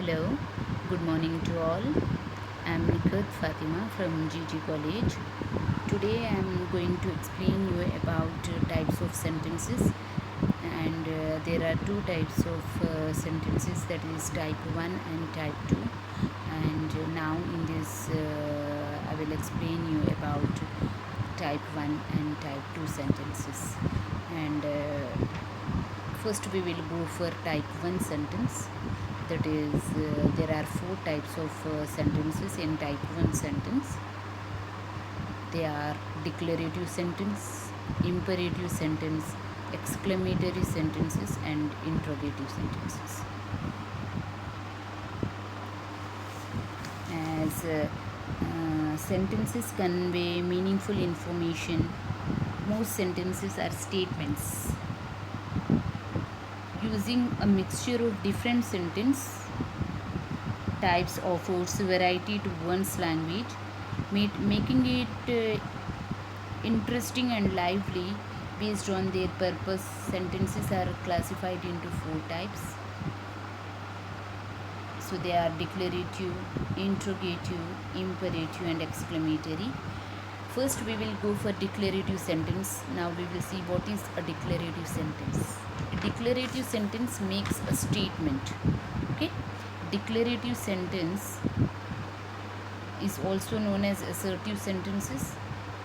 Hello, good morning to all. I'm Nikat Fatima from GG College. Today I'm going to explain you about types of sentences, and there are two types of sentences, that is type 1 and type 2. And now in this I will explain you about type 1 and type 2 sentences. And first we will go for type 1 sentence. That is, there are four types of sentences in type 1 sentence. They are declarative sentence, imperative sentence, exclamatory sentences, and interrogative sentences. As sentences convey meaningful information, most sentences are statements. Using a mixture of different sentence types offers variety to one's language, making it interesting and lively based on their purpose. Sentences are classified into four types. So they are declarative, interrogative, imperative, and exclamatory. First, we will go for declarative sentence. Now we will see what is a declarative sentence. A declarative sentence makes a statement. Okay, declarative sentence is also known as assertive sentences,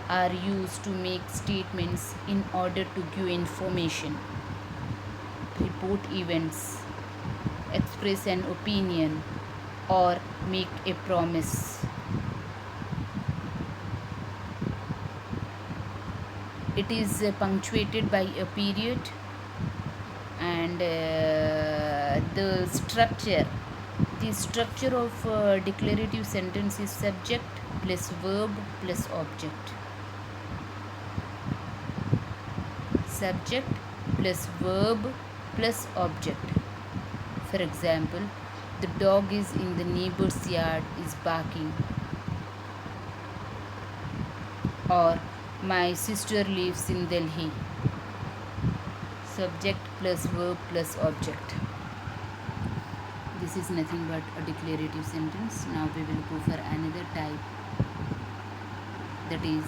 are used to make statements in order to give information, report events, express an opinion, or make a promise. It is punctuated by a period, and the structure of declarative sentence is subject plus verb plus object. Subject plus verb plus object. For example, the dog is in the neighbor's yard is barking, or my sister lives in Delhi. Subject plus verb plus object. This is nothing but a declarative sentence. Now we will go for another type, that is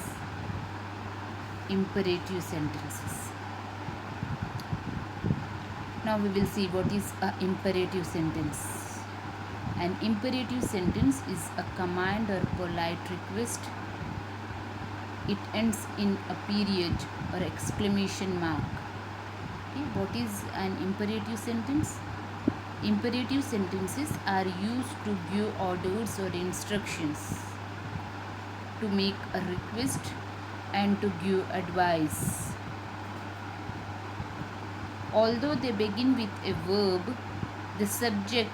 imperative sentences. Now we will see what is an imperative sentence. An imperative sentence is a command or polite request. It ends in a period or exclamation mark. Okay, what is an imperative sentence? Imperative sentences are used to give orders or instructions, to make a request, and to give advice. Although they begin with a verb, the subject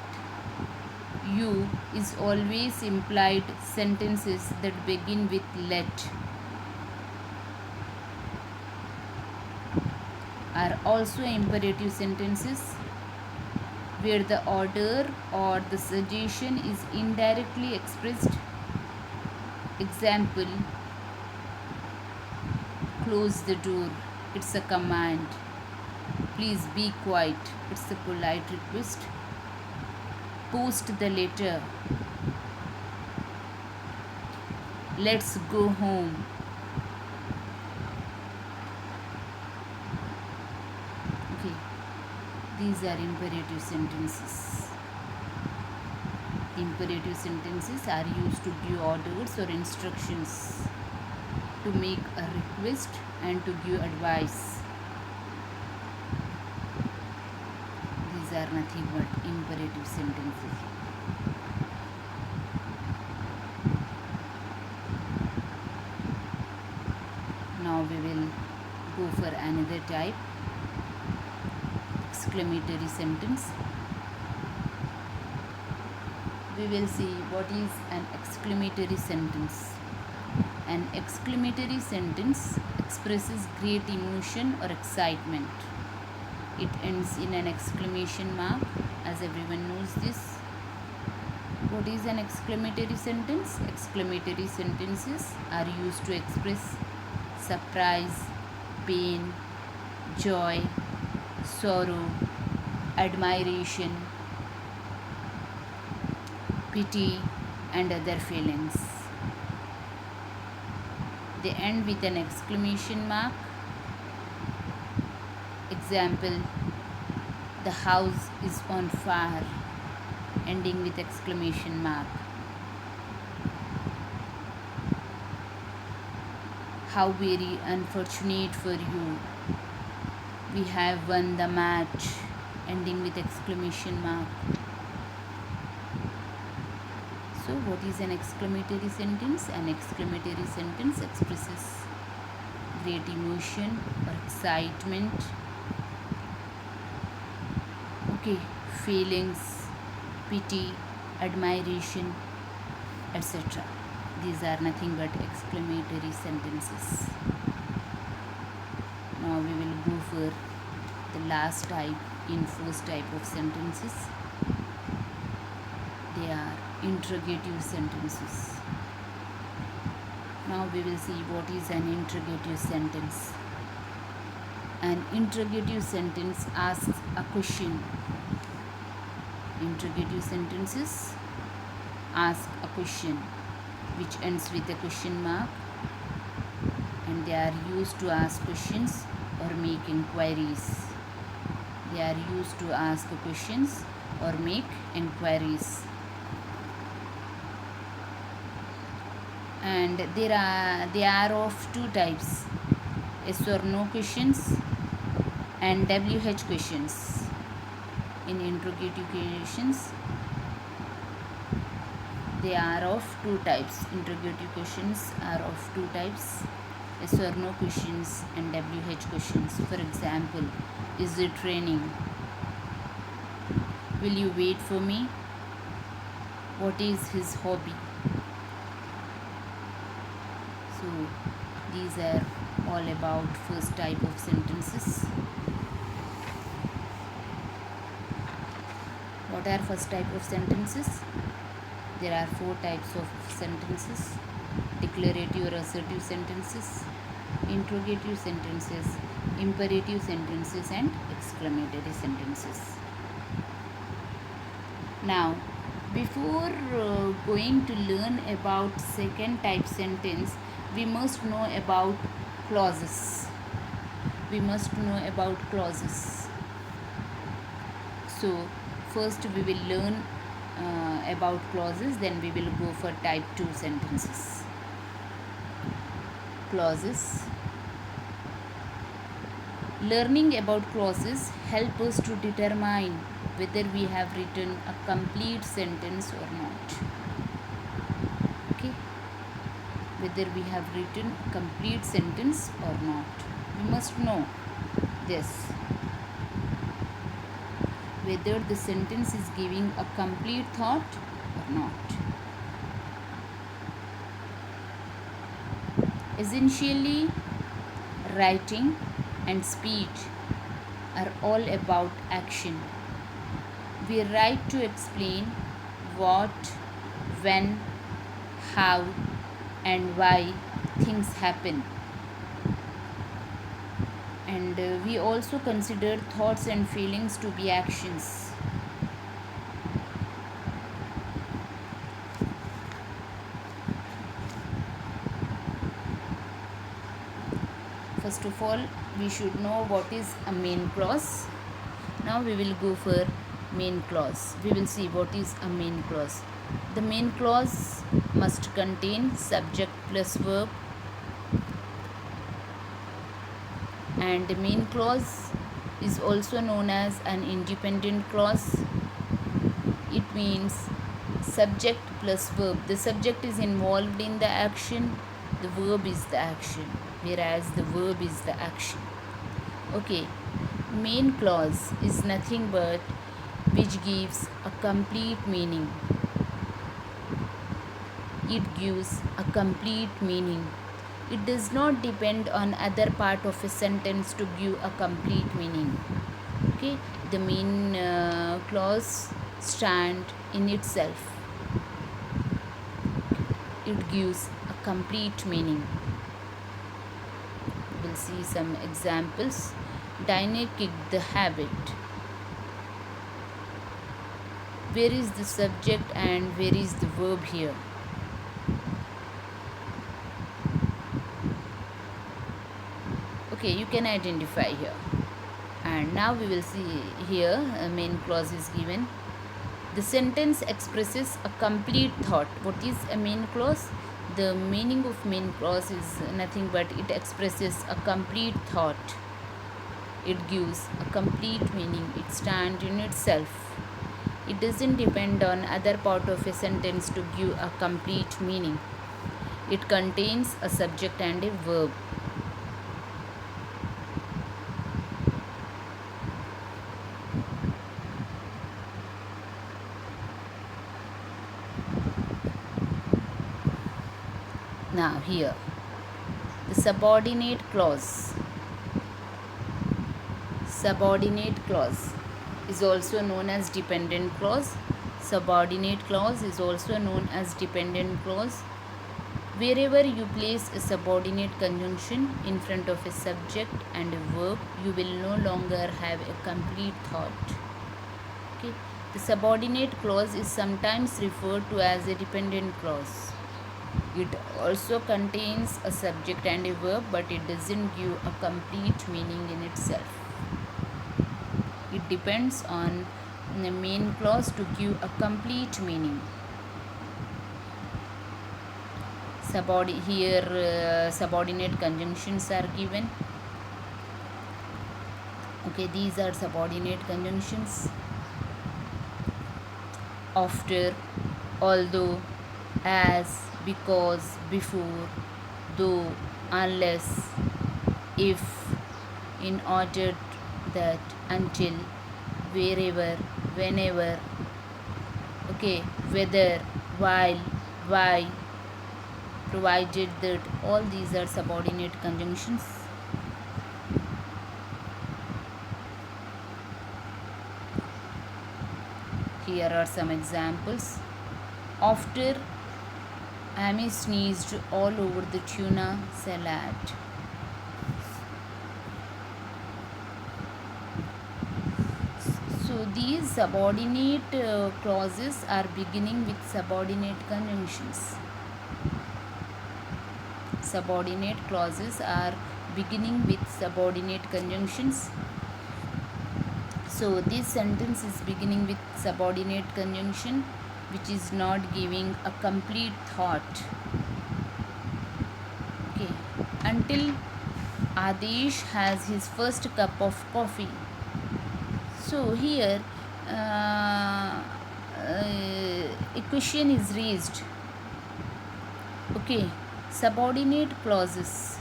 you is always implied. Sentences that begin with let are also imperative sentences, where the order or the suggestion is indirectly expressed. Example, close the door, it's a command. Please be quiet, it's a polite request. Post the letter, let's go home. Okay, these are imperative sentences. Imperative sentences are used to give orders or instructions, to make a request, and to give advice. These are nothing but imperative sentences. Now we will go for another type, exclamatory sentence. We will see what is an exclamatory sentence. An exclamatory sentence expresses great emotion or excitement. It ends in an exclamation mark, as everyone knows this. What is an exclamatory sentence? Exclamatory sentences are used to express surprise, pain, joy, sorrow, admiration, pity, and other feelings. They end with an exclamation mark. Example, the house is on fire, ending with exclamation mark. How very unfortunate for you. We have won the match, ending with exclamation mark. So what is an exclamatory sentence? An exclamatory sentence expresses great emotion or excitement. Okay, feelings, pity, admiration, etc. These are nothing but exclamatory sentences. Now we will go for the last type in first type of sentences. They are interrogative sentences. Now we will see what is an interrogative sentence. An interrogative sentence asks a question. Interrogative sentences ask a question which ends with a question mark, and they are used to ask questions or make inquiries. They are used to ask questions or make inquiries. And they are of two types: yes or no questions and WH questions. In interrogative questions, they are of two types. Interrogative questions are of two types: yes or no questions and WH questions. For example, is it raining? Will you wait for me? What is his hobby? So these are all about first type of sentences. What are first type of sentences? There are four types of sentences: declarative or assertive sentences, interrogative sentences, imperative sentences, and exclamatory sentences. Now, before going to learn about second type sentence, we must know about clauses. We must know about clauses. So, first we will learn about clauses, then we will go for type 2 sentences. Clauses. Learning about clauses help us to determine whether we have written a complete sentence or not. Okay, whether we have written a complete sentence or not. We must know this, whether the sentence is giving a complete thought or not. Essentially, writing and speech are all about action. We write to explain what, when, how, and why things happen. And we also consider thoughts and feelings to be actions. First of all, we should know what is a main clause. Now we will go for main clause. We will see what is a main clause. The main clause must contain subject plus verb, and the main clause is also known as an independent clause. It means subject plus verb. The subject is involved in the action, the verb is the action, whereas the verb is the action. Okay, main clause is nothing but which gives a complete meaning. It gives a complete meaning. It does not depend on other part of a sentence to give a complete meaning. Okay, the main clause stand in itself. It gives a complete meaning. We'll see some examples. Dinah kicked the habit. Where is the subject and where is the verb here? Okay, you can identify here. And now we will see here a main clause is given. The sentence expresses a complete thought. What is a main clause? The meaning of main clause is nothing but it expresses a complete thought. It gives a complete meaning. It stands in itself. It doesn't depend on other part of a sentence to give a complete meaning. It contains a subject and a verb. Now here, the subordinate clause. Subordinate clause is also known as dependent clause. Subordinate clause is also known as dependent clause. Wherever you place a subordinate conjunction in front of a subject and a verb, you will no longer have a complete thought. Okay. The subordinate clause is sometimes referred to as a dependent clause. It also contains a subject and a verb, but it doesn't give a complete meaning in itself. It depends on the main clause to give a complete meaning. Subordinate conjunctions are given. Okay, these are subordinate conjunctions. After, although, as, because, before, though, unless, if, in order that, until, wherever, whenever, okay, whether, while, why, provided that, all these are subordinate conjunctions. Here are some examples. After Amy sneezed all over the tuna salad. So these subordinate clauses are beginning with subordinate conjunctions. Subordinate clauses are beginning with subordinate conjunctions. So this sentence is beginning with subordinate conjunction, which is not giving a complete thought. Okay, until Adesh has his first cup of coffee. So here a question is raised. Okay, subordinate clauses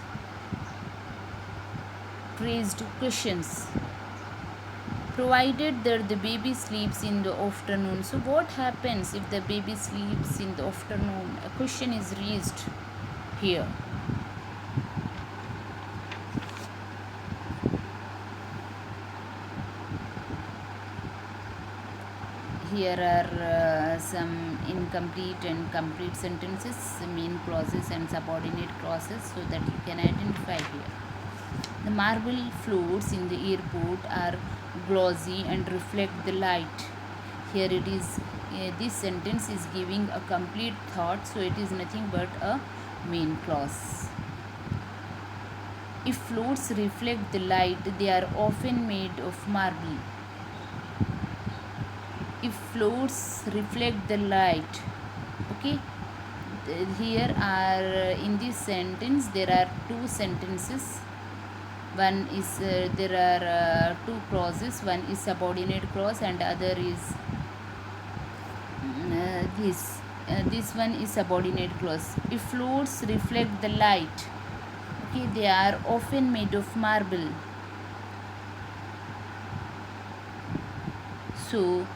raised questions. Provided that the baby sleeps in the afternoon. So what happens if the baby sleeps in the afternoon? A question is raised here. Here are some incomplete and complete sentences, main clauses and subordinate clauses, so that you can identify here. The marble floors in the airport are glossy and reflect the light. Here it is, this sentence is giving a complete thought, so it is nothing but a main clause. If floors reflect the light, they are often made of marble. If floors reflect the light, okay, here are in this sentence there are two sentences. One is there are two clauses. One is subordinate clause and other is this one is subordinate clause. If floors reflect the light, okay, they are often made of marble. So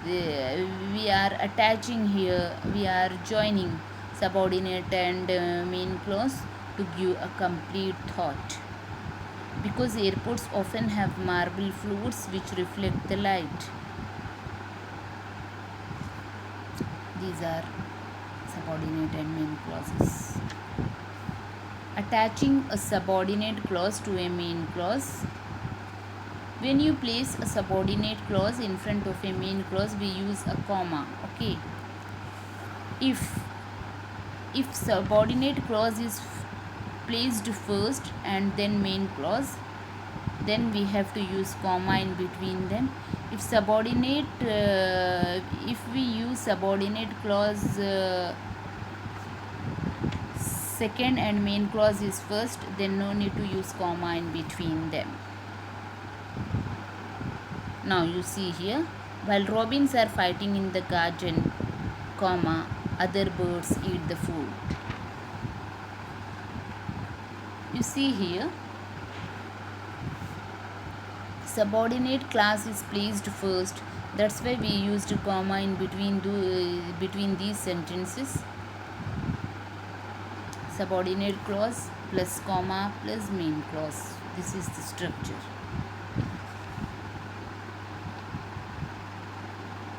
we are attaching here, we are joining subordinate and main clause to give a complete thought. Because airports often have marble floors which reflect the light. These are subordinate and main clauses. Attaching a subordinate clause to a main clause. When you place a subordinate clause in front of a main clause, we use a comma. Okay. If subordinate clause is placed first and then main clause, then we have to use comma in between them. If we use subordinate clause second and main clause is first, then no need to use comma in between them. Now you see here, while robins are fighting in the garden, comma, other birds eat the food. You see here, subordinate clause is placed first. That's why we used a comma in between these sentences. Subordinate clause plus comma plus main clause. This is the structure.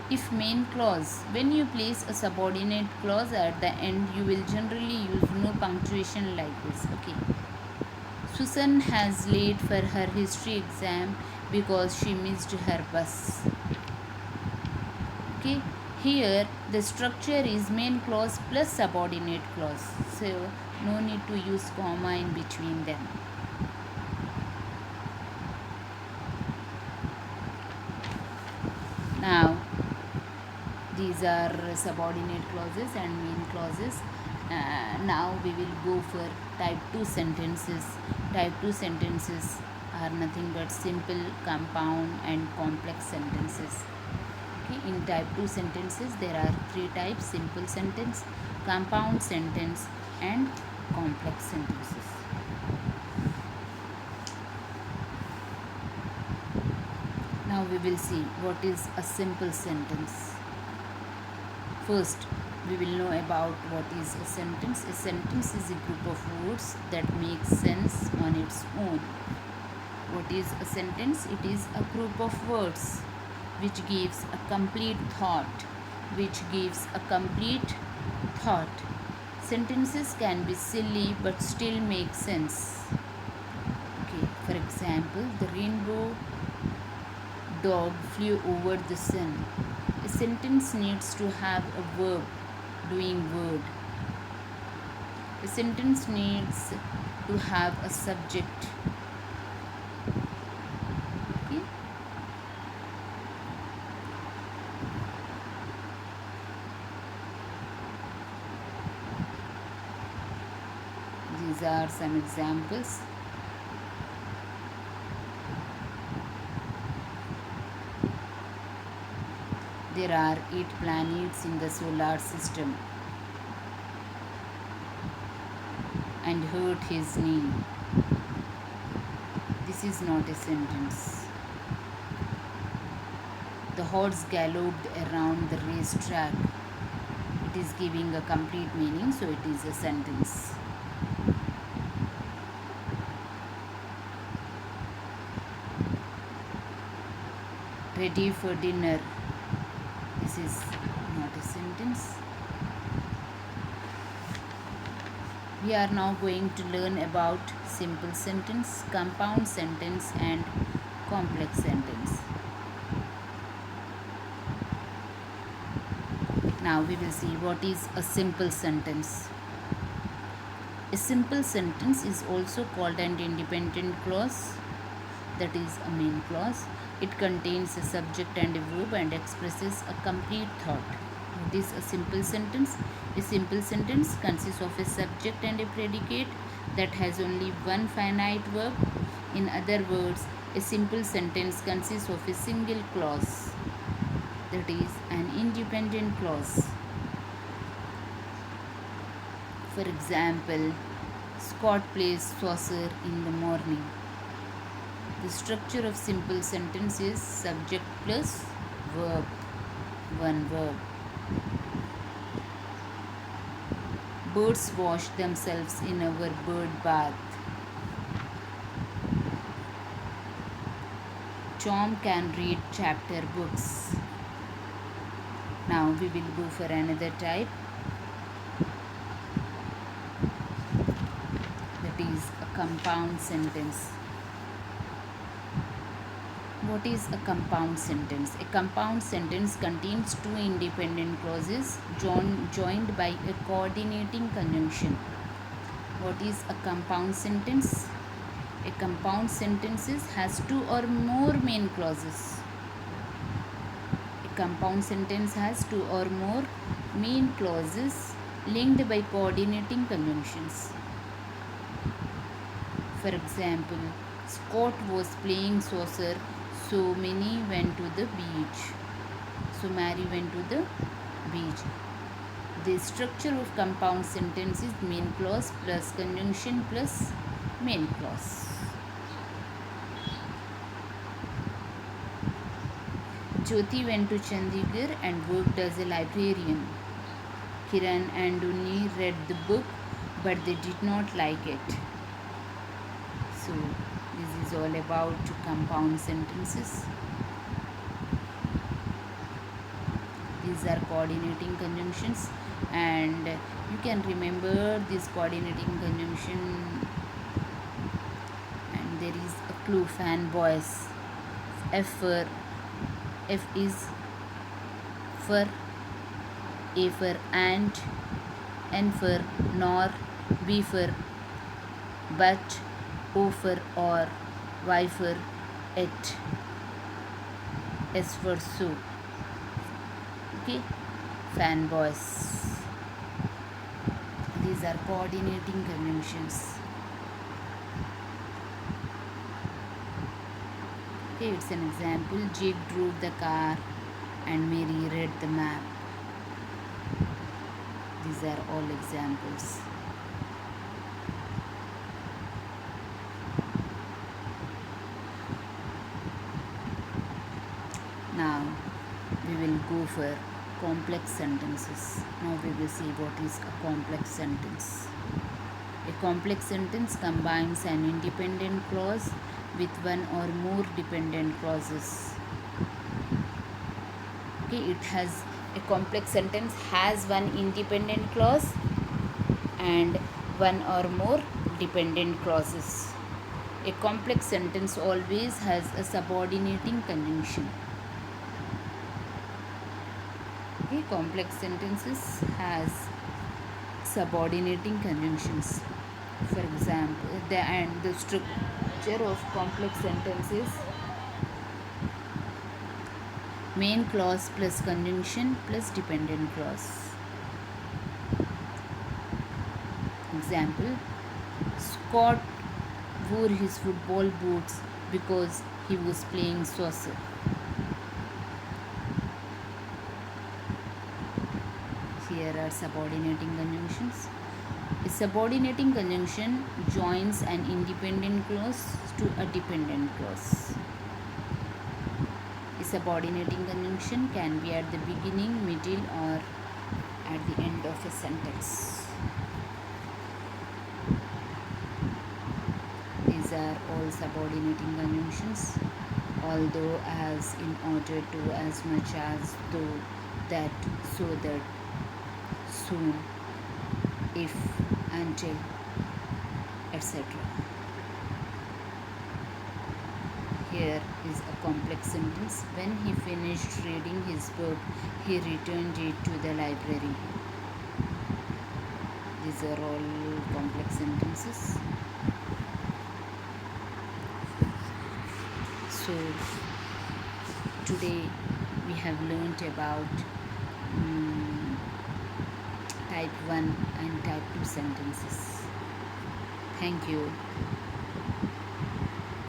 If main clause, when you place a subordinate clause at the end, you will generally use no punctuation like this. Okay. Susan has late for her history exam because she missed her bus. Okay. Here the structure is main clause plus subordinate clause. So no need to use comma in between them. Now these are subordinate clauses and main clauses. Now we will go for type 2 sentences. Type 2 sentences are nothing but simple, compound and complex sentences. Okay, in type 2 sentences there are three types: simple sentence, compound sentence and complex sentences. Now we will see what is a simple sentence. First, we will know about what is a sentence. A sentence is a group of words that make sense on its own. What is a sentence? It is a group of words which gives a complete thought. Sentences can be silly but still make sense. Okay, for example, the rainbow dog flew over the sun. A sentence needs to have a verb doing word. A sentence needs to have a subject. Okay? These are some examples. There are 8 planets in the solar system and hurt his knee. This is not a sentence. The horse galloped around the racetrack. It is giving a complete meaning, so it is a sentence. Ready for dinner. This is not a sentence. We are now going to learn about simple sentence, compound sentence and complex sentence. Now we will see what is a simple sentence. A simple sentence is also called an independent clause, that is a main clause. It contains a subject and a verb and expresses a complete thought. What is a simple sentence? A simple sentence consists of a subject and a predicate that has only one finite verb. In other words, a simple sentence consists of a single clause, that is an independent clause. For example, Scott plays soccer in the morning. The structure of simple sentence is subject plus verb, one verb. Birds wash themselves in our bird bath. Tom can read chapter books. Now we will go for another type, that is a compound sentence. What is a compound sentence? A compound sentence contains two independent clauses joined by a coordinating conjunction. What is a compound sentence? A compound sentence has two or more main clauses. A compound sentence has two or more main clauses linked by coordinating conjunctions. For example, Scott was playing soccer, so many went to the beach. So Mary went to the beach. The structure of compound sentence is main clause plus conjunction plus main clause. Jyoti went to Chandigarh and worked as a librarian. Kiran and Unni read the book but they did not like it. So this is all about compound sentences. These are coordinating conjunctions, and you can remember this coordinating conjunction, and there is a clue: fanboys. F is for, A for and, N for nor, B for but, O for or, Y for it, S for so. Okay, fanboys. These are coordinating conjunctions. Okay, it's an example. Jake drove the car and Mary read the map. These are all examples. Now we will go for complex sentences. Now we will see what is a complex sentence. A complex sentence combines an independent clause with one or more dependent clauses. Okay, a complex sentence has one independent clause and one or more dependent clauses. A complex sentence always has a subordinating conjunction. Okay, complex sentences has subordinating conjunctions. For example, the structure of complex sentences: main clause plus conjunction plus dependent clause. Example: Scott wore his football boots because he was playing soccer. Here are subordinating conjunctions. A subordinating conjunction joins an independent clause to a dependent clause. A subordinating conjunction can be at the beginning, middle, or at the end of a sentence. These are all subordinating conjunctions. Although, as, in order to, as much as, though, that, so that, soon, if, until, etc. Here is a complex sentence. When he finished reading his book, he returned it to the library. These are all complex sentences. So today we have learnt about type 1 and type 2 sentences. Thank you.